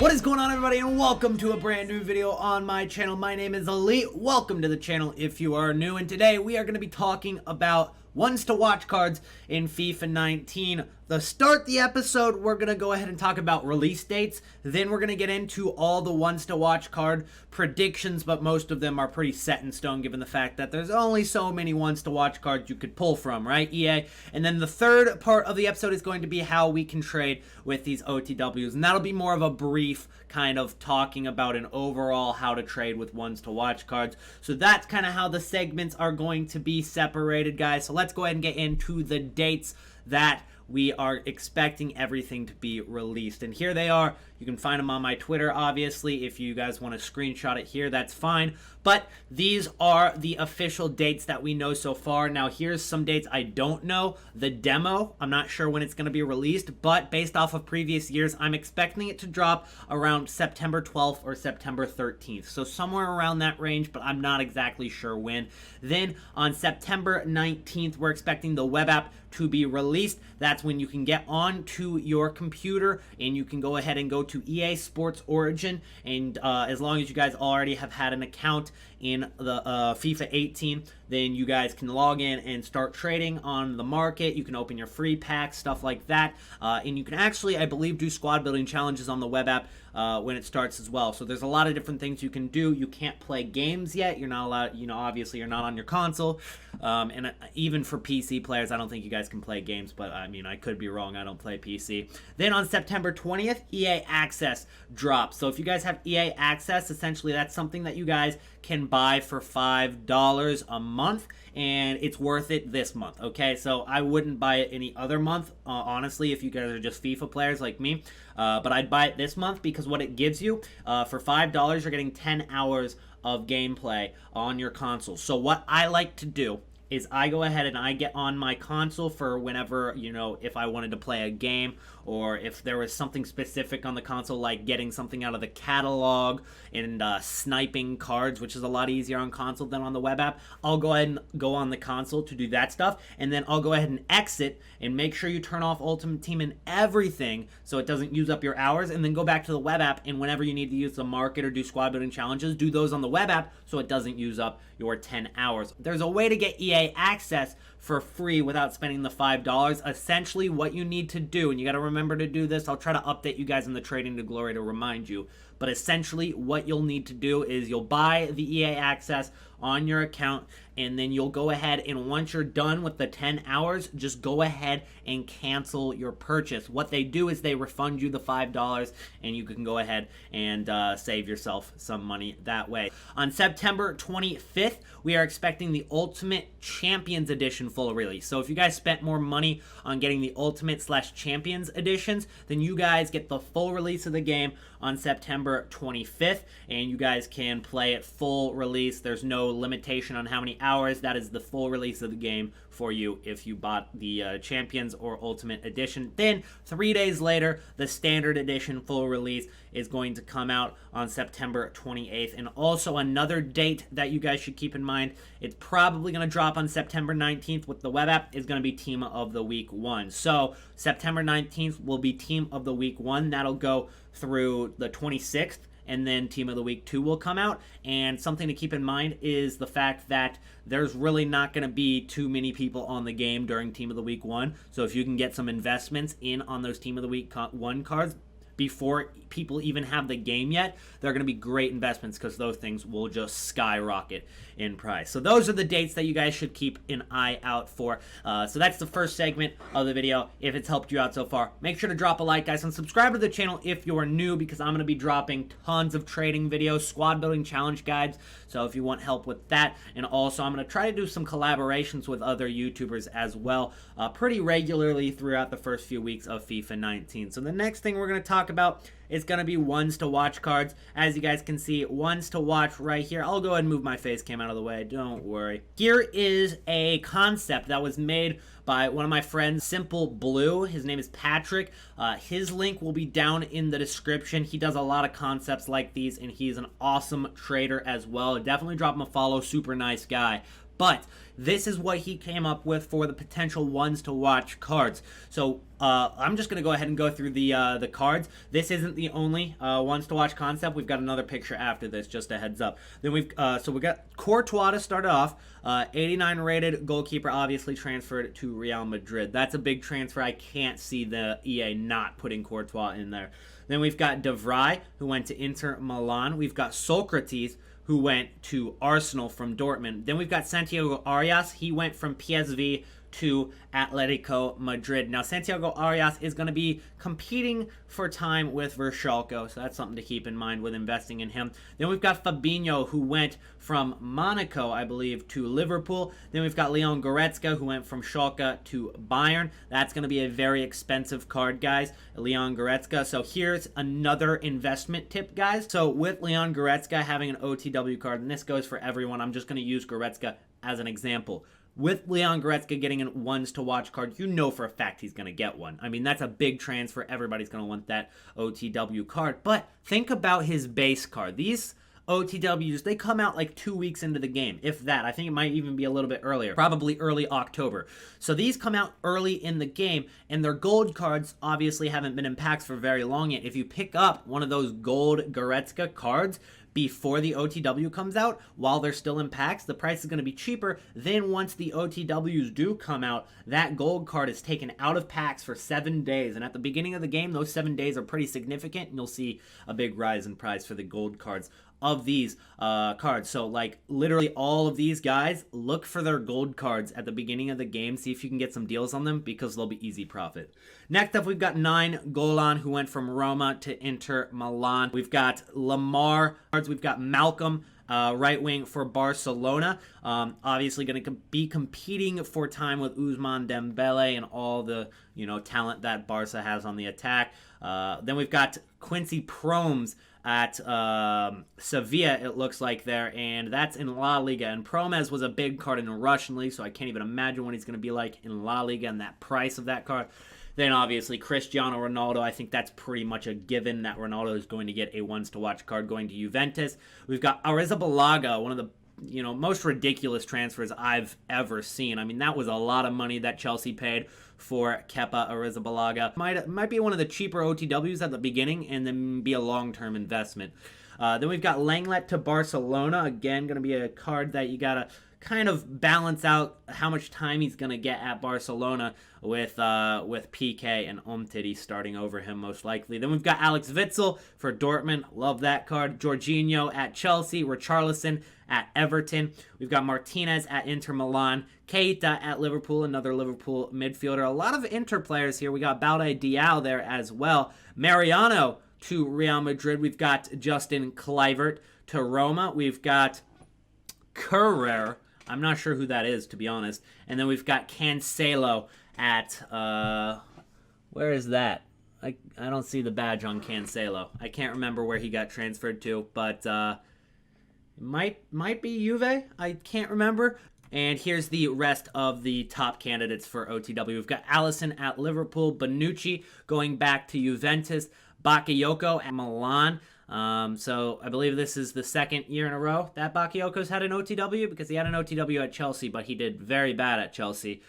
What is going on, everybody, and welcome to a brand new video on my channel. My name is Elite. Welcome to the channel if you are new, and today we are going to be talking about ones to watch cards in FIFA 19. To start the episode, we're going to go ahead and talk about release dates. Then we're going to get into all the ones to watch card predictions, but most of them are pretty set in stone given the fact that there's only so many ones to watch cards you could pull from, right, EA? And then the third part of the episode is going to be how we can trade with these OTWs, and that'll be more of a brief kind of talking about an overall how to trade with ones to watch cards. So that's kind of how the segments are going to be separated, guys. So let's go ahead and get into the dates that we are expecting everything to be released. And here they are. You can find them on my Twitter, obviously. If you guys want to screenshot it here, that's fine. But these are the official dates that we know so far. Now, here's some dates I don't know. The demo, I'm not sure when it's going to be released, but based off of previous years, I'm expecting it to drop around September 12th or September 13th. So somewhere around that range, but I'm not exactly sure when. Then on September 19th, we're expecting the web app to be released. That's when you can get onto your computer and you can go ahead and go to EA Sports Origin, and as long as you guys already have had an account in the FIFA 18, then you guys can log in and start trading on the market. You can open your free packs, stuff like that, and you can actually, I believe, do squad building challenges on the web app when it starts as well. So there's a lot of different things you can do. You can't play games yet. You're not allowed, obviously you're not on your console, and even for PC players, I don't think you guys can play games, but I mean, I could be wrong. I don't play PC. Then on September 20th, EA Access drops. So if you guys have EA Access, essentially that's something that you guys can buy for $5 a month, and it's worth it this month, okay? So I wouldn't buy it any other month, honestly, if you guys are just FIFA players like me, but I'd buy it this month because what it gives you, for $5, you're getting 10 hours of gameplay on your console. So what I like to do is I go ahead and I get on my console for whenever, if I wanted to play a game, or if there was something specific on the console, like getting something out of the catalog and sniping cards, which is a lot easier on console than on the web app. I'll go ahead and go on the console to do that stuff, and then I'll go ahead and exit and make sure you turn off Ultimate Team and everything so it doesn't use up your hours, and then go back to the web app, and whenever you need to use the market or do squad building challenges, do those on the web app so it doesn't use up your 10 hours. There's a way to get EA Access for free without spending the $5. Essentially what you need to do, and you got to remember to do this, I'll try to update you guys in the Trading to Glory to remind you, but essentially what you'll need to do is you'll buy the EA Access on your account, and then you'll go ahead and once you're done with the 10 hours, just go ahead and cancel your purchase. What they do is they refund you the $5, and you can go ahead and save yourself some money that way. On September 25th, we are expecting the Ultimate Champions Edition full release. So if you guys spent more money on getting the Ultimate/Champions editions, then you guys get the full release of the game on September 25th, and you guys can play it full release. There's no limitation on how many hours. That is the full release of the game for you if you bought the Champions or Ultimate Edition. Then 3 days later, the Standard Edition full release is going to come out on September 28th. And also another date that you guys should keep in mind, it's probably going to drop on September 19th with the web app, is going to be Team of the Week 1. So September 19th will be Team of the Week 1. That'll go through the 26th. And then Team of the Week 2 will come out. And something to keep in mind is the fact that there's really not going to be too many people on the game during Team of the Week 1. So if you can get some investments in on those Team of the Week 1 cards before people even have the game yet, they're going to be great investments because those things will just skyrocket in price. So those are the dates that you guys should keep an eye out for. So that's the first segment of the video. If it's helped you out so far, make sure to drop a like, guys, and subscribe to the channel if you're new, because I'm going to be dropping tons of trading videos, squad building challenge guides, so if you want help with that. And also I'm going to try to do some collaborations with other YouTubers as well pretty regularly throughout the first few weeks of FIFA 19. So the next thing we're going to talk about is going to be ones to watch cards. As you guys can see, ones to watch right here. I'll go ahead and move my face cam out of the way, don't worry. Here is a concept that was made by one of my friends, Simple Blue. His name is Patrick. His link will be down in the description. He does a lot of concepts like these, and he's an awesome trader as well. Definitely drop him a follow, super nice guy. But this is what he came up with for the potential ones to watch cards. So I'm just gonna go ahead and go through the cards. This isn't the only ones to watch concept. We've got another picture after this, just a heads up. Then we got Courtois to start off. 89 rated goalkeeper, obviously transferred to Real Madrid. That's a big transfer. I can't see the EA not putting Courtois in there. Then we've got De Vrij, who went to Inter Milan. We've got Socrates, who went to Arsenal from Dortmund. Then we've got Santiago Arias. He went from PSV to Atletico Madrid. Now, Santiago Arias is going to be competing for time with Verschalke, so that's something to keep in mind with investing in him. Then we've got Fabinho, who went from Monaco, I believe, to Liverpool. Then we've got Leon Goretzka, who went from Schalke to Bayern. That's going to be a very expensive card, guys, Leon Goretzka. So here's another investment tip, guys. So with Leon Goretzka having an OTW card, and this goes for everyone, I'm just going to use Goretzka as an example. With Leon Goretzka getting a ones to watch card, you know for a fact he's going to get one. I mean, that's a big transfer. Everybody's going to want that OTW card. But think about his base card. These OTWs, they come out like 2 weeks into the game, if that. I think it might even be a little bit earlier, probably early October. So these come out early in the game, and their gold cards obviously haven't been in packs for very long yet. If you pick up one of those gold Goretzka cards before the OTW comes out, while they're still in packs, the price is going to be cheaper. Then once the OTWs do come out, that gold card is taken out of packs for 7 days. And at the beginning of the game, those 7 days are pretty significant, and you'll see a big rise in price for the gold cards of these cards. So like literally all of these guys, look for their gold cards at the beginning of the game. See if you can get some deals on them, because they'll be easy profit. Next up, we've got 9 Golan, who went from Roma to Inter Milan. We've got Lamar. We've got Malcolm, right wing for Barcelona. Obviously going to be competing for time with Ousmane Dembele and all the talent that Barca has on the attack. Then we've got Quincy Promes at Sevilla, it looks like there, and that's in La Liga. And Promes was a big card in the Russian league, so I can't even imagine what he's going to be like in La Liga and that price of that card. Then obviously Cristiano Ronaldo, I think that's pretty much a given that Ronaldo is going to get a ones to watch card going to Juventus. We've got Arrizabalaga, one of the most ridiculous transfers I've ever seen. I mean, that was a lot of money that Chelsea paid for Kepa Arrizabalaga. Might be one of the cheaper OTWs at the beginning and then be a long-term investment. Then we've got Langlet to Barcelona. Again, going to be a card that you got to kind of balance out how much time he's going to get at Barcelona with PK and Umtiti starting over him most likely. Then we've got Alex Witsel for Dortmund. Love that card. Jorginho at Chelsea. Richarlison at Everton. We've got Martinez at Inter Milan. Keita at Liverpool, another Liverpool midfielder. A lot of Inter players here. We got Balde Diao there as well. Mariano to Real Madrid. We've got Justin Kluivert to Roma. We've got Kerrer. I'm not sure who that is, to be honest. And then we've got Cancelo at, where is that? I don't see the badge on Cancelo. I can't remember where he got transferred to, but might be Juve. I can't remember. And here's the rest of the top candidates for OTW. We've got Alisson at Liverpool, Bonucci going back to Juventus, Bakayoko at Milan. So I believe this is the second year in a row that Bakayoko's had an OTW, because he had an OTW at Chelsea, but he did very bad at Chelsea.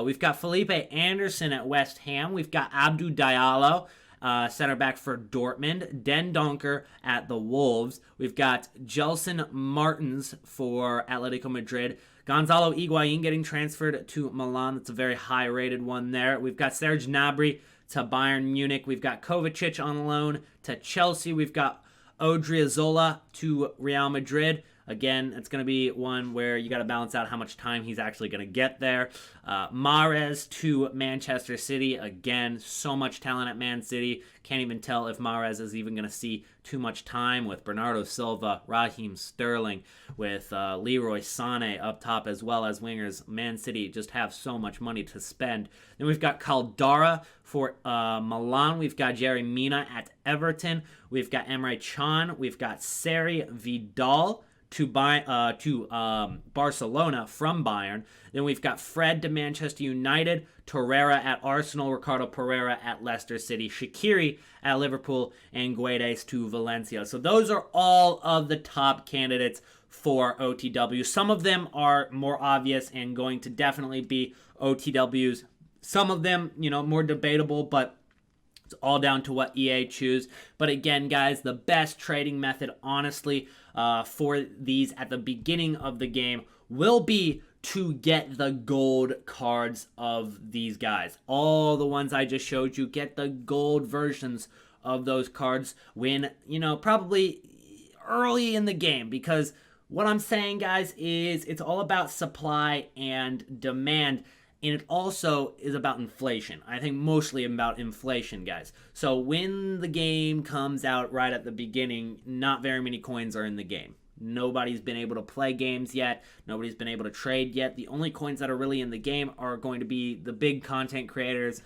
We've got Felipe Anderson at West Ham. We've got Abdou Diallo, center back for Dortmund. Den Donker at the Wolves. We've got Gelson Martins for Atletico Madrid. Gonzalo Higuain getting transferred to Milan. That's a very high-rated one there. We've got Serge Gnabry to Bayern Munich. We've got Kovacic on loan to Chelsea. We've got Audrey Azolla to Real Madrid. Again, it's going to be one where you got to balance out how much time he's actually going to get there. Mahrez to Manchester City. Again, so much talent at Man City. Can't even tell if Mahrez is even going to see too much time with Bernardo Silva, Raheem Sterling, with Leroy Sané up top as well as wingers. Man City just have so much money to spend. Then we've got Caldara for Milan. We've got Jerry Mina at Everton. We've got Emre Can. We've got Seri Vidal to Barcelona from Bayern. Then we've got Fred to Manchester United, Torreira at Arsenal, Ricardo Pereira at Leicester City, Shaqiri at Liverpool, and Guedes to Valencia. So those are all of the top candidates for OTW. Some of them are more obvious and going to definitely be OTWs. Some of them, more debatable, but it's all down to what EA choose. But again, guys, the best trading method, honestly, for these at the beginning of the game will be to get the gold cards of these guys. All the ones I just showed you, get the gold versions of those cards when, probably early in the game, because what I'm saying, guys, is it's all about supply and demand, and it also is about inflation. I think mostly about inflation, guys. So when the game comes out right at the beginning, not very many coins are in the game. Nobody's been able to play games yet. Nobody's been able to trade yet. The only coins that are really in the game are going to be the big content creators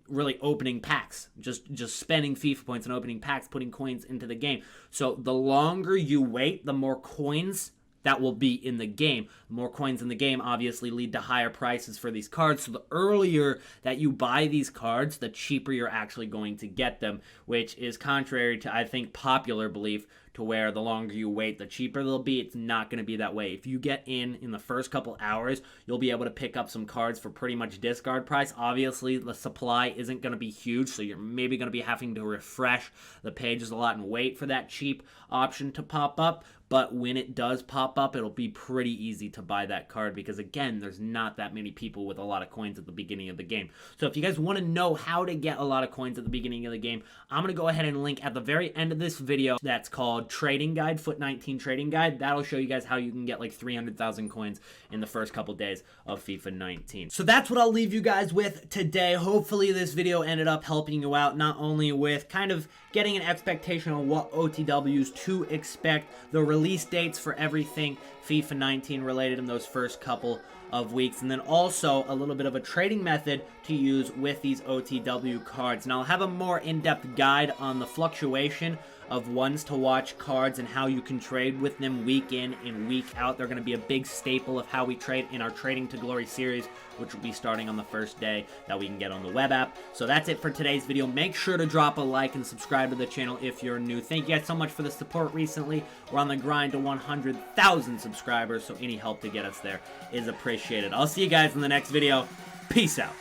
really opening packs, just spending FIFA points and opening packs, putting coins into the game. So the longer you wait, the more coins that will be in the game. More coins in the game obviously lead to higher prices for these cards. So the earlier that you buy these cards, the cheaper you're actually going to get them, which is contrary to, I think, popular belief, to where the longer you wait, the cheaper they'll be. It's not going to be that way. If you get in the first couple hours, you'll be able to pick up some cards for pretty much discard price. Obviously, the supply isn't going to be huge, so you're maybe going to be having to refresh the pages a lot and wait for that cheap option to pop up. But when it does pop up, it'll be pretty easy to buy that card because, again, there's not that many people with a lot of coins at the beginning of the game. So if you guys want to know how to get a lot of coins at the beginning of the game, I'm going to go ahead and link at the very end of this video that's called Trading Guide, Foot 19 Trading Guide. That'll show you guys how you can get like 300,000 coins in the first couple days of FIFA 19. So that's what I'll leave you guys with today. Hopefully this video ended up helping you out, not only with kind of getting an expectation on what OTWs to expect, the release dates for everything FIFA 19 related in those first couple of weeks, and then also a little bit of a trading method to use with these OTW cards. Now I'll have a more in-depth guide on the fluctuation of ones to watch cards and how you can trade with them week in and week out. They're going to be a big staple of how we trade in our Trading to Glory series, which will be starting on the first day that we can get on the web app. So that's it for today's video. Make sure to drop a like and subscribe to the channel if you're new. Thank you guys so much for the support recently. We're on the grind to 100,000 subscribers, so any help to get us there is appreciated. I'll see you guys in the next video. Peace out.